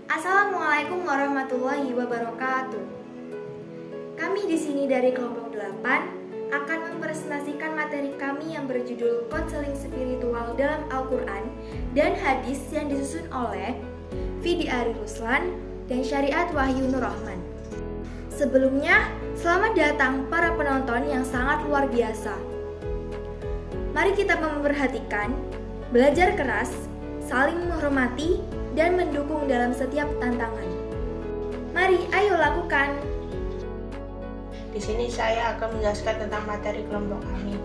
Assalamualaikum warahmatullahi wabarakatuh. Kami di sini dari kelompok 8 akan mempresentasikan materi kami yang berjudul Konseling Spiritual dalam Al-Quran dan Hadis yang disusun oleh Fidi Ari Ruslan dan Syariat Wahyu Nur Rahman. Sebelumnya, selamat datang para penonton yang sangat luar biasa. Mari kita memperhatikan, belajar keras, saling menghormati, dan mendukung dalam setiap tantangan. Mari, ayo lakukan. Di sini saya akan menjelaskan tentang materi kelompok kami.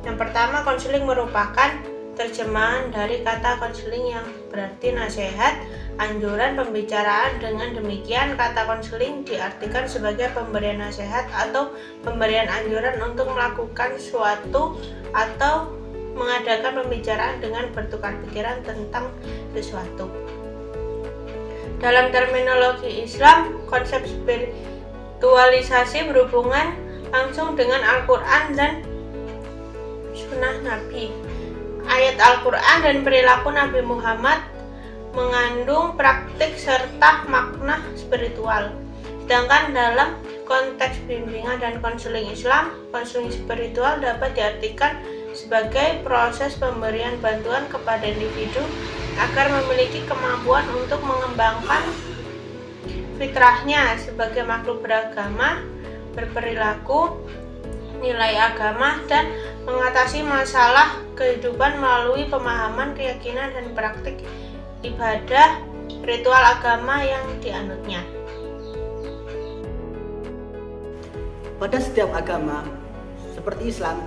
Yang pertama, konseling merupakan terjemahan dari kata konseling yang berarti nasihat, anjuran, pembicaraan. Dengan demikian, kata konseling diartikan sebagai pemberian nasihat atau pemberian anjuran untuk melakukan suatu atau mengadakan pembicaraan dengan bertukar pikiran tentang sesuatu. Dalam terminologi Islam, konsep spiritualisasi berhubungan langsung dengan Al-Quran dan Sunnah Nabi. Ayat Al-Quran dan perilaku Nabi Muhammad mengandung praktik serta makna spiritual. Sedangkan dalam konteks bimbingan dan konseling Islam, konseling spiritual dapat diartikan sebagai proses pemberian bantuan kepada individu agar memiliki kemampuan untuk mengembangkan fitrahnya sebagai makhluk beragama, berperilaku, nilai agama, dan mengatasi masalah kehidupan melalui pemahaman, keyakinan, dan praktik ibadah ritual agama yang dianutnya. Pada setiap agama, seperti Islam,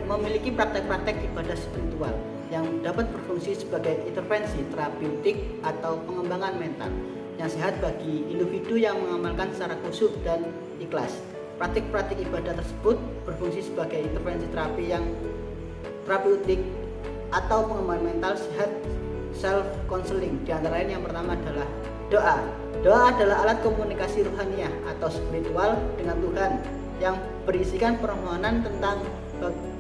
memiliki praktek-praktek ibadah spiritual yang dapat berfungsi sebagai intervensi terapeutik atau pengembangan mental yang sehat bagi individu yang mengamalkan secara khusyuk dan ikhlas. Praktik-praktik ibadah tersebut berfungsi sebagai intervensi terapi yang terapeutik atau pengembangan mental sehat self-counseling. Di antara lain yang pertama adalah doa. Doa adalah alat komunikasi ruhaniah atau spiritual dengan Tuhan yang berisikan permohonan tentang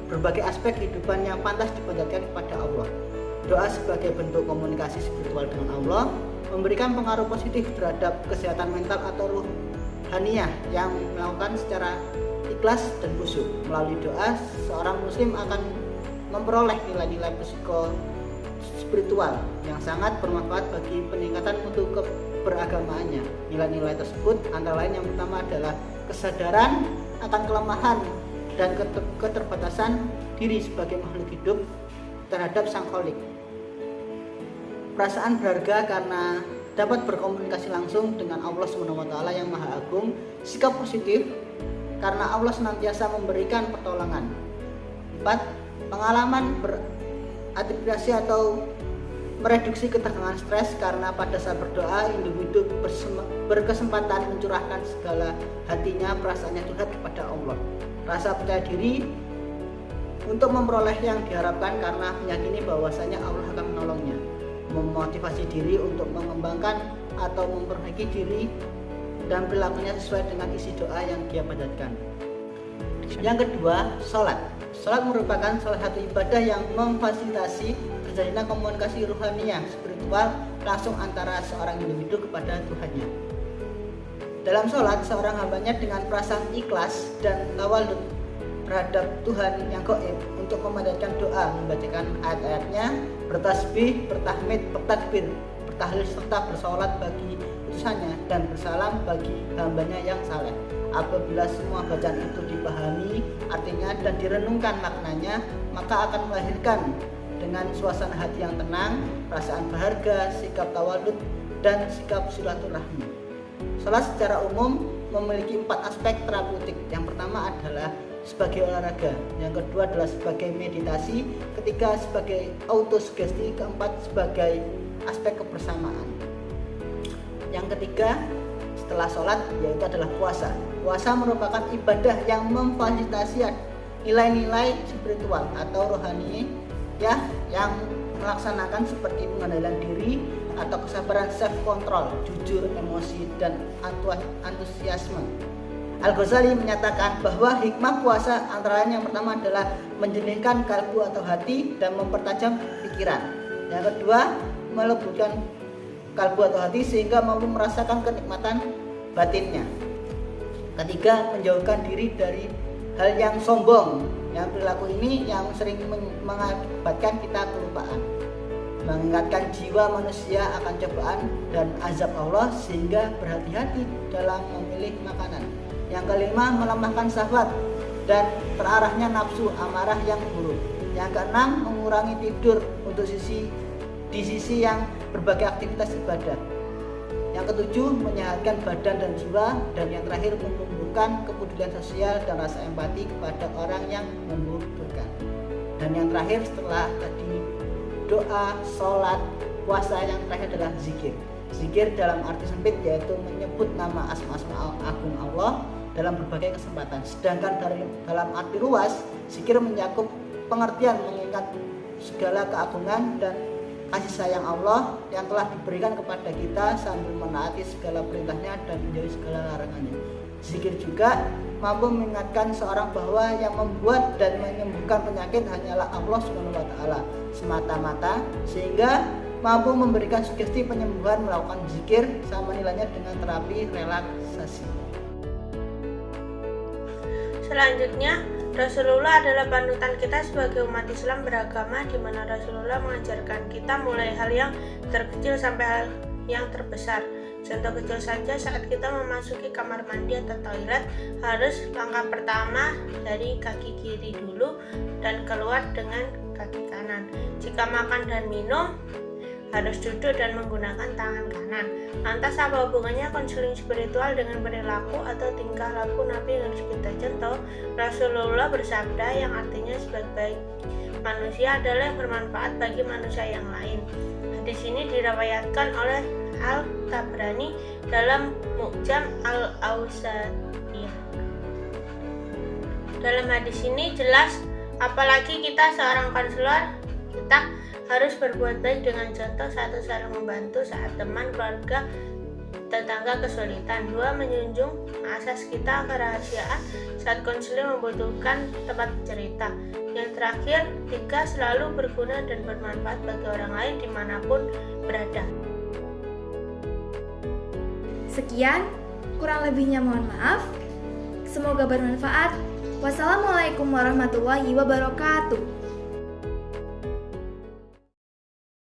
berbagai aspek kehidupan yang pantas dipanjatkan kepada Allah. Doa sebagai bentuk komunikasi spiritual dengan Allah memberikan pengaruh positif terhadap kesehatan mental atau ruhaniah yang melakukan secara ikhlas dan khusyuk. Melalui doa, seorang muslim akan memperoleh nilai-nilai spiritual yang sangat bermanfaat bagi peningkatan mutu keberagamaannya. Nilai-nilai tersebut antara lain yang pertama adalah kesadaran akan kelemahan dan keterbatasan diri sebagai makhluk hidup terhadap sang Khalik. Perasaan berharga karena dapat berkomunikasi langsung dengan Allah SWT yang Maha Agung. Sikap positif karena Allah senantiasa memberikan pertolongan. 4. Pengalaman beradaptasi atau mereduksi ketegangan stres karena pada saat berdoa individu berkesempatan mencurahkan segala hatinya, perasaannya curhat kepada Allah. Rasa percaya diri untuk memperoleh yang diharapkan karena meyakini bahwasanya Allah akan menolongnya. Memotivasi diri untuk mengembangkan atau memperbaiki diri dan perilakunya sesuai dengan isi doa yang dia panjatkan. Yang kedua, sholat. Sholat merupakan salah satu ibadah yang memfasilitasi terjadinya komunikasi ruhaniah spiritual langsung antara seorang individu kepada Tuhannya. Dalam sholat, seorang hambanya dengan perasaan ikhlas dan tawadhu terhadap Tuhan yang gaib untuk memanjatkan doa, membacakan ayat-ayatnya, bertasbih, bertahmid, bertakbir, bertahlil serta bersolat bagi utusannya dan bersalam bagi hambanya yang saleh. Apabila semua bacaan itu dipahami artinya dan direnungkan maknanya, maka akan melahirkan dengan suasana hati yang tenang, perasaan berharga, sikap tawadhu, dan sikap silaturahmi. Salat secara umum memiliki 4 aspek terapeutik. Yang pertama adalah sebagai olahraga, yang kedua adalah sebagai meditasi, ketiga sebagai autosugesti, keempat sebagai aspek kebersamaan. Yang ketiga setelah sholat yaitu adalah puasa. Puasa merupakan ibadah yang memfasilitasi nilai-nilai spiritual atau rohani ya, yang melaksanakan seperti pengendalian diri atau kesabaran, self control, jujur, emosi, dan antusiasme. Al-Ghazali menyatakan bahwa hikmah puasa antara lain yang pertama adalah menjernihkan kalbu atau hati dan mempertajam pikiran. Yang kedua, melembutkan kalbu atau hati sehingga mampu merasakan kenikmatan batinnya. Ketiga, menjauhkan diri dari hal yang sombong. Yang perilaku ini yang sering mengakibatkan kita kelupaan, mengingatkan jiwa manusia akan cobaan dan azab Allah sehingga berhati-hati dalam memilih makanan. Yang kelima, melemahkan syahwat dan terarahnya nafsu amarah yang buruk. Yang keenam, mengurangi tidur untuk di sisi yang berbagai aktivitas ibadah. Yang ketujuh, menyehatkan badan dan jiwa. Dan yang terakhir, menumbuhkan kepedulian sosial dan rasa empati kepada orang yang membutuhkan. Dan yang terakhir, setelah tadi doa, sholat, puasa, yang terakhir adalah zikir. Zikir dalam arti sempit yaitu menyebut nama asma-asma agung Allah dalam berbagai kesempatan. Sedangkan dalam arti luas, zikir mencakup pengertian mengingat segala keagungan dan kasih sayang Allah yang telah diberikan kepada kita sambil menaati segala perintahnya dan menjauhi segala larangannya. Zikir juga mampu mengingatkan seorang bahwa yang membuat dan menyembuhkan penyakit hanyalah Allah SWT semata-mata, sehingga mampu memberikan sugesti penyembuhan melakukan zikir sama nilainya dengan terapi relaksasi. Selanjutnya, Rasulullah adalah panutan kita sebagai umat Islam beragama, di mana Rasulullah mengajarkan kita mulai hal yang terkecil sampai hal yang terbesar. Contoh kecil saja, saat kita memasuki kamar mandi atau toilet, harus langkah pertama dari kaki kiri dulu dan keluar dengan kaki kanan. Jika makan dan minum, harus duduk dan menggunakan tangan kanan. Lantas apa hubungannya konseling spiritual dengan perilaku atau tingkah laku Nabi yang harus kita contoh? Rasulullah bersabda yang artinya sebaik-baik manusia adalah yang bermanfaat bagi manusia yang lain. Hadis ini diriwayatkan oleh Al-Tabrani dalam Mu'jam Al-Awsadiyah. Dalam hadis ini jelas, apalagi kita seorang konselor, kita harus berbuat baik dengan contoh. Satu, saling membantu saat teman, keluarga, tetangga kesulitan. Dua, menjunjung asas kita kerahasiaan saat konseling membutuhkan tempat cerita. Yang terakhir, tiga, selalu berguna dan bermanfaat bagi orang lain dimanapun berada. Sekian, kurang lebihnya mohon maaf. Semoga bermanfaat. Wassalamualaikum warahmatullahi wabarakatuh.